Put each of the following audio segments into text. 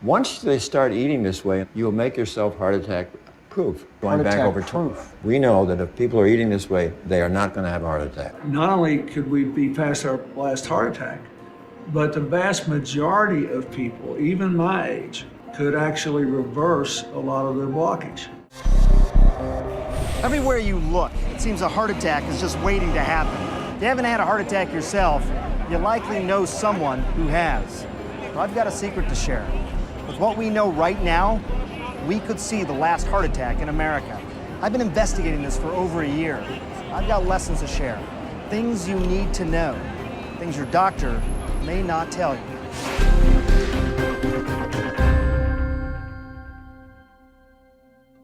Once they start eating this way, you'll make yourself heart attack proof. Going back over proof. We know that if people are eating this way, they are not going to have a heart attack. Not only could we be past our last heart attack, but the vast majority of people, even my age, could actually reverse a lot of their blockage. Everywhere you look, it seems a heart attack is just waiting to happen. If you haven't had a heart attack yourself, you likely know someone who has. Well, I've got a secret to share. With what we know right now, we could see the last heart attack in America. I've been investigating this for over a year. I've got lessons to share. Things you need to know. Things your doctor may not tell you.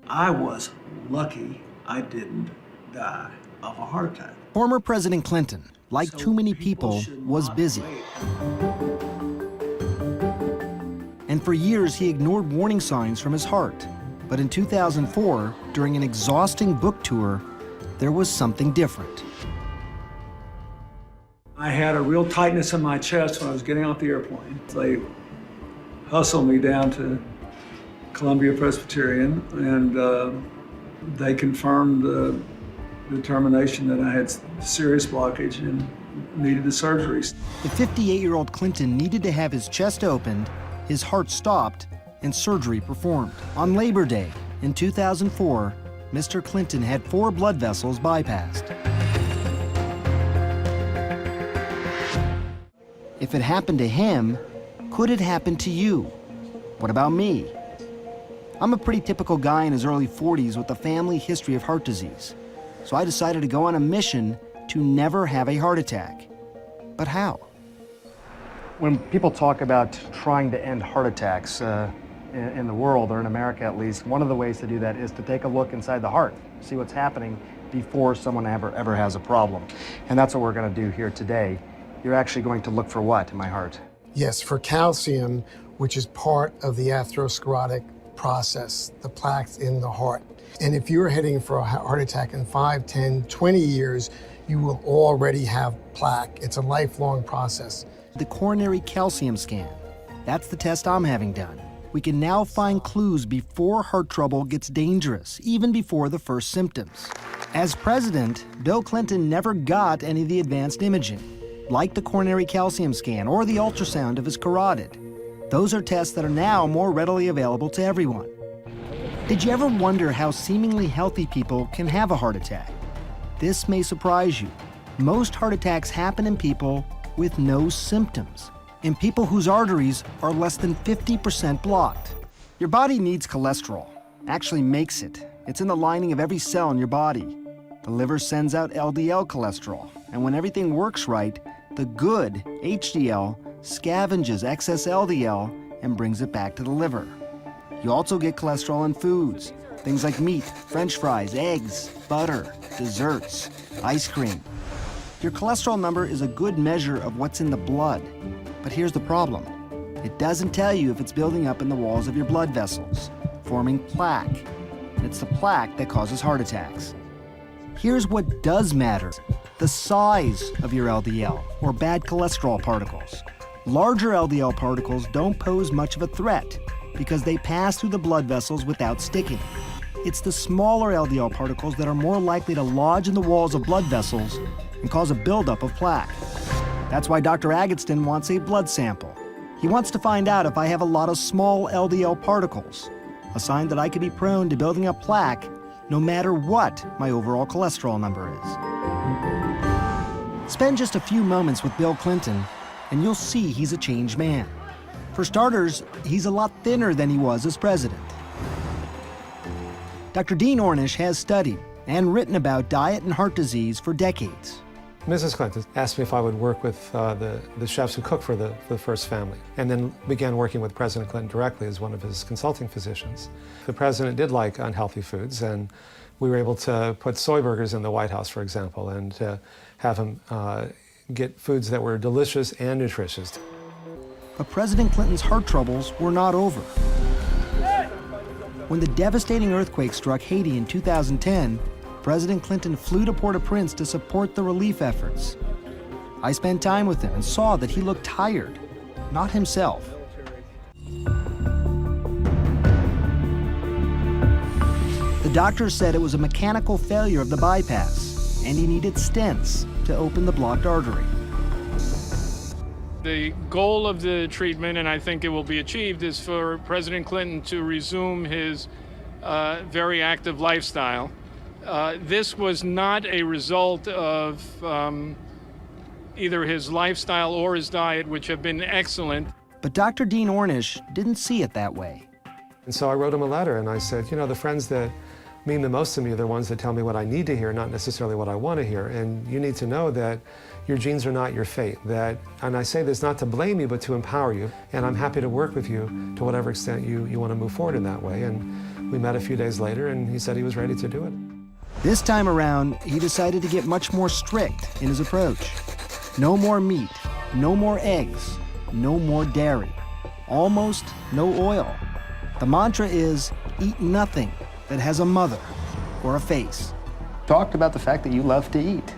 I was lucky I didn't die of a heart attack. Former President Clinton, like So too many people, was not busy. wait. And for years, he ignored warning signs from his heart. But in 2004, during an exhausting book tour, there was something different. I had a real tightness in my chest when I was getting off the airplane. They hustled me down to Columbia Presbyterian, and they confirmed the determination that I had serious blockage and needed the surgeries. The 58-year-old Clinton needed to have his chest opened, his heart stopped, and surgery performed. On Labor Day in 2004, Mr. Clinton had 4 blood vessels bypassed. If it happened to him, could it happen to you? What about me? I'm a pretty typical guy in his early 40s with a family history of heart disease. So I decided to go on a mission to never have a heart attack. But how? When people talk about trying to end heart attacks in the world, or in America at least, one of the ways to do that is to take a look inside the heart, see what's happening before someone ever has a problem. And that's what we're going to do here today. You're actually going to look for what in my heart? Yes, for calcium, which is part of the atherosclerotic process, the plaques in the heart. And if you're heading for a heart attack in 5, 10, 20 years, you will already have plaque. It's a lifelong process. The coronary calcium scan. That's the test I'm having done. We can now find clues before heart trouble gets dangerous, even before the first symptoms. As president, Bill Clinton never got any of the advanced imaging, like the coronary calcium scan or the ultrasound of his carotid. Those are tests that are now more readily available to everyone. Did you ever wonder how seemingly healthy people can have a heart attack? This may surprise you. Most heart attacks happen in people with no symptoms, in people whose arteries are less than 50% blocked. Your body needs cholesterol, actually makes it. It's in the lining of every cell in your body. The liver sends out LDL cholesterol, and when everything works right, the good HDL scavenges excess LDL and brings it back to the liver. You also get cholesterol in foods, things like meat, French fries, eggs, butter, desserts, ice cream. Your cholesterol number is a good measure of what's in the blood. But here's the problem. It doesn't tell you if it's building up in the walls of your blood vessels, forming plaque. And it's the plaque that causes heart attacks. Here's what does matter: the size of your LDL, or bad cholesterol particles. Larger LDL particles don't pose much of a threat because they pass through the blood vessels without sticking. It's the smaller LDL particles that are more likely to lodge in the walls of blood vessels and cause a buildup of plaque. That's why Dr. Agatston wants a blood sample. He wants to find out if I have a lot of small LDL particles, a sign that I could be prone to building up plaque no matter what my overall cholesterol number is. Spend just a few moments with Bill Clinton, and you'll see he's a changed man. For starters, he's a lot thinner than he was as president. Dr. Dean Ornish has studied and written about diet and heart disease for decades. Mrs. Clinton asked me if I would work with the chefs who cooked for the first family, and then began working with President Clinton directly as one of his consulting physicians. The president did like unhealthy foods, and we were able to put soy burgers in the White House, for example, and have him get foods that were delicious and nutritious. But President Clinton's heart troubles were not over. When the devastating earthquake struck Haiti in 2010, President Clinton flew to Port-au-Prince to support the relief efforts. I spent time with him and saw that he looked tired, not himself. doctors said it was a mechanical failure of the bypass, and he needed stents to open the blocked artery. The goal of the treatment, and I think it will be achieved, is for President Clinton to resume his very active lifestyle. This was not a result of either his lifestyle or his diet, which have been excellent. But Dr. Dean Ornish didn't see it that way. And so I wrote him a letter and I said, you know, the friends that mean the most to me are the ones that tell me what I need to hear, not necessarily what I want to hear. And you need to know that your genes are not your fate. And I say this not to blame you, but to empower you. And I'm happy to work with you to whatever extent you want to move forward in that way. And we met a few days later and he said he was ready to do it. This time around, he decided to get much more strict in his approach. No more meat, no more eggs, no more dairy, almost no oil. The mantra is, eat nothing that has a mother or a face. Talked about the fact that you love to eat.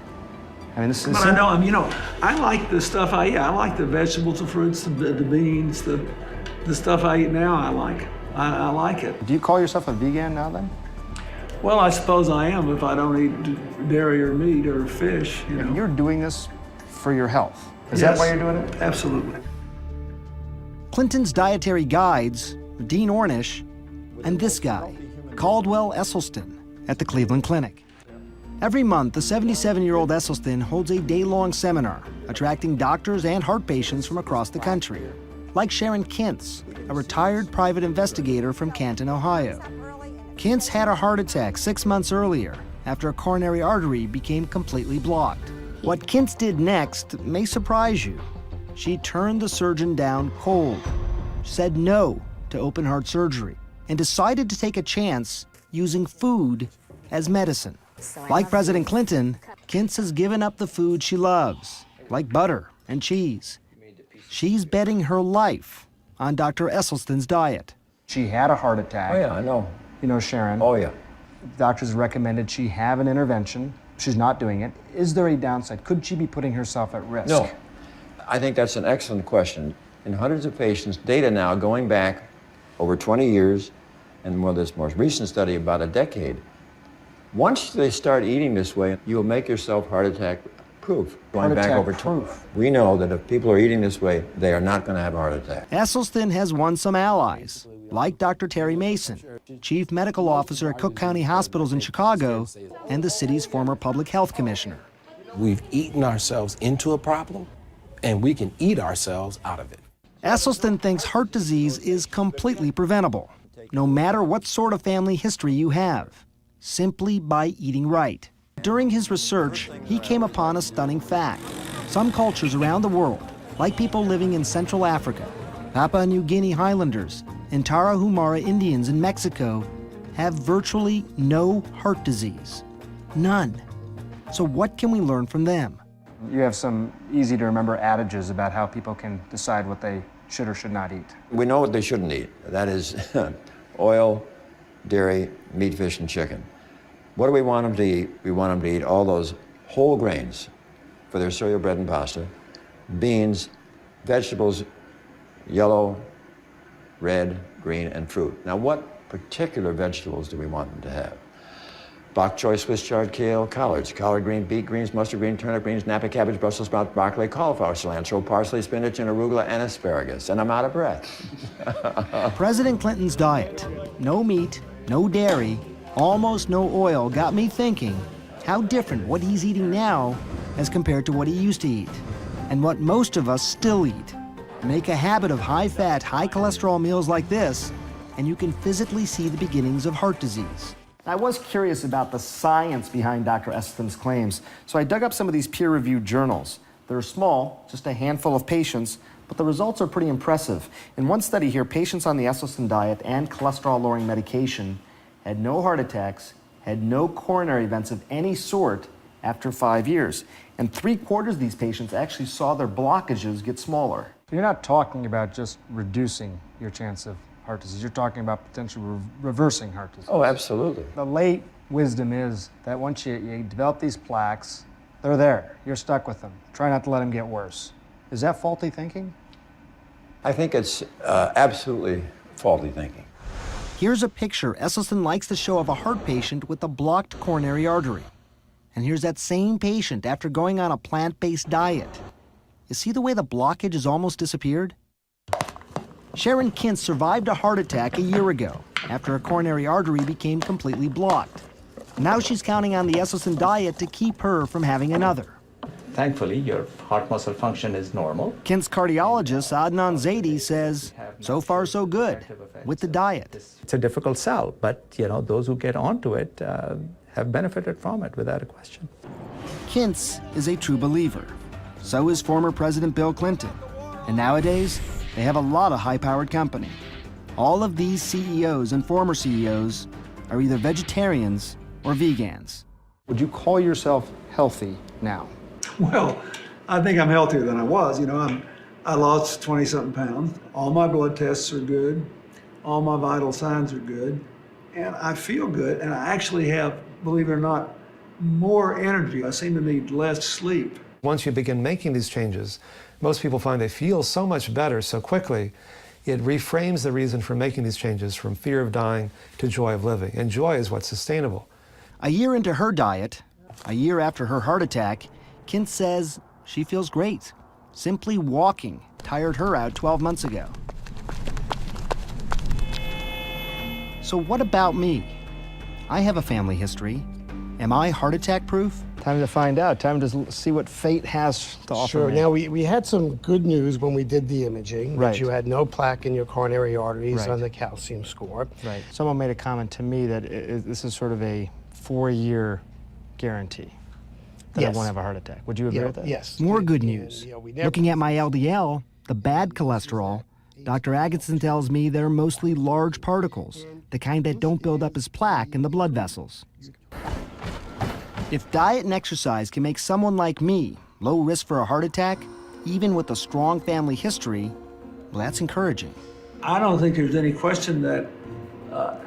I mean, this is. But I know, I like the stuff I eat. I like the vegetables, the fruits, the beans, the stuff I eat now. I like it. Do you call yourself a vegan now then? Well, I suppose I am if I don't eat dairy or meat or fish. You know. You're doing this for your health. Is Yes, that why you're doing it? Absolutely. Clinton's dietary guides, Dean Ornish, and this guy, Caldwell Esselstyn, at the Cleveland Clinic. Every month, the 77-year-old Esselstyn holds a day-long seminar, attracting doctors and heart patients from across the country, like Sharon Kintz, a retired private investigator from Canton, Ohio. Kintz had a heart attack 6 months earlier after a coronary artery became completely blocked. What Kintz did next may surprise you. She turned the surgeon down cold, said no to open heart surgery, and decided to take a chance using food as medicine. Like President Clinton, Kintz has given up the food she loves, like butter and cheese. She's betting her life on Dr. Esselstyn's diet. She had a heart attack. Oh, yeah, I know. You know, Sharon. Oh, yeah. Doctors recommended she have an intervention. She's not doing it. Is there a downside? Could she be putting herself at risk? No. I think that's an excellent question. In hundreds of patients, data now going back over 20 years, and this most recent study about a decade, once they start eating this way, you'll make yourself heart attack proof. Going Heart back attack over proof. we know that if people are eating this way, they are not going to have a heart attack. Esselstyn has won some allies, like Dr. Terry Mason, Chief Medical Officer at Cook County Hospitals in Chicago, and the city's former public health commissioner. We've eaten ourselves into a problem, and we can eat ourselves out of it. Esselstyn thinks heart disease is completely preventable, no matter what sort of family history you have, simply by eating right. During his research, he came upon a stunning fact. Some cultures around the world, like people living in Central Africa, Papua New Guinea Highlanders, and Tarahumara Indians in Mexico, have virtually no heart disease. None. So what can we learn from them? You have some easy to remember adages about how people can decide what they should or should not eat. We know what they shouldn't eat. That is oil, dairy, meat, fish, and chicken. What do we want them to eat? We want them to eat all those whole grains for their cereal, bread, and pasta, beans, vegetables, yellow, red, green, and fruit. Now, what particular vegetables do we want them to have? Bok choy, Swiss chard, kale, collards, collard green, beet greens, mustard green, turnip greens, Napa cabbage, Brussels sprouts, broccoli, cauliflower, cilantro, parsley, spinach, and arugula, and asparagus. And I'm out of breath. President Clinton's diet, no meat, no dairy, almost no oil, got me thinking how different what he's eating now as compared to what he used to eat, and what most of us still eat. Make a habit of high-fat, high-cholesterol meals like this, and you can physically see the beginnings of heart disease. I was curious about the science behind Dr. Esselstyn's claims, so I dug up some of these peer-reviewed journals. They're small, just a handful of patients, but the results are pretty impressive. In one study here, patients on the Esselstyn diet and cholesterol-lowering medication had no heart attacks, had no coronary events of any sort after 5 years. And 3/4 of these patients actually saw their blockages get smaller. You're not talking about just reducing your chance of heart disease. You're talking about potentially reversing heart disease. Oh, absolutely. The late wisdom is that once you develop these plaques, they're there. You're stuck with them. Try not to let them get worse. Is that faulty thinking? I think it's absolutely faulty thinking. Here's a picture Esselstyn likes to show of a heart patient with a blocked coronary artery. And here's that same patient after going on a plant-based diet. You see the way the blockage has almost disappeared? Sharon Kintz survived a heart attack a year ago after a coronary artery became completely blocked. Now she's counting on the Esselstyn diet to keep her from having another. Thankfully, your heart muscle function is normal. Kint's cardiologist, Adnan Zaidi, says, so far so good with the diet. It's a difficult sell, but those who get onto it have benefited from it without a question. Kintz is a true believer. So is former President Bill Clinton. And nowadays, they have a lot of high-powered company. All of these CEOs and former CEOs are either vegetarians or vegans. Would you call yourself healthy now? Well, I think I'm healthier than I was. I lost 20-something pounds. All my blood tests are good. All my vital signs are good. And I feel good. And I actually have, believe it or not, more energy. I seem to need less sleep. Once you begin making these changes, most people find they feel so much better so quickly, it reframes the reason for making these changes from fear of dying to joy of living. And joy is what's sustainable. A year into her diet, a year after her heart attack, Kintz says she feels great. Simply walking tired her out 12 months ago. So what about me? I have a family history. Am I heart attack proof? Time to find out. Time to see what fate has to offer. Sure. me. Now, we had some good news when we did the imaging. Right. That you had no plaque in your coronary arteries Right. on the calcium score. Right. Someone made a comment to me that this is sort of a 4-year guarantee that I Yes. won't have a heart attack. Would you agree with that? Yes. More good news. We never- Looking at my LDL, the bad cholesterol, Dr. Agatston tells me they're mostly large particles, the kind that don't build up as plaque in the blood vessels. If diet and exercise can make someone like me low risk for a heart attack, even with a strong family history, well, that's encouraging. I don't think there's any question that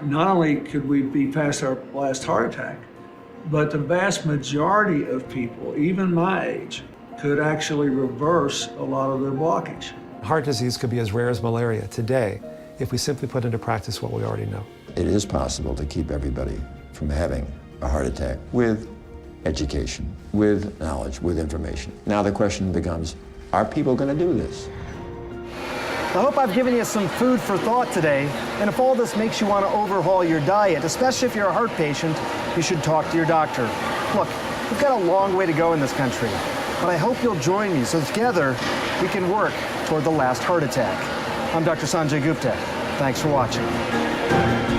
not only could we be past our last heart attack, but the vast majority of people, even my age, could actually reverse a lot of their blockage. Heart disease could be as rare as malaria today if we simply put into practice what we already know. It is possible to keep everybody from having a heart attack with education, with knowledge, with information. Now the question becomes, are people going to do this? I hope I've given you some food for thought today. And if all this makes you want to overhaul your diet, especially if you're a heart patient, you should talk to your doctor. Look, we've got a long way to go in this country, but I hope you'll join me so together we can work toward the last heart attack. I'm Dr. Sanjay Gupta. Thanks for watching.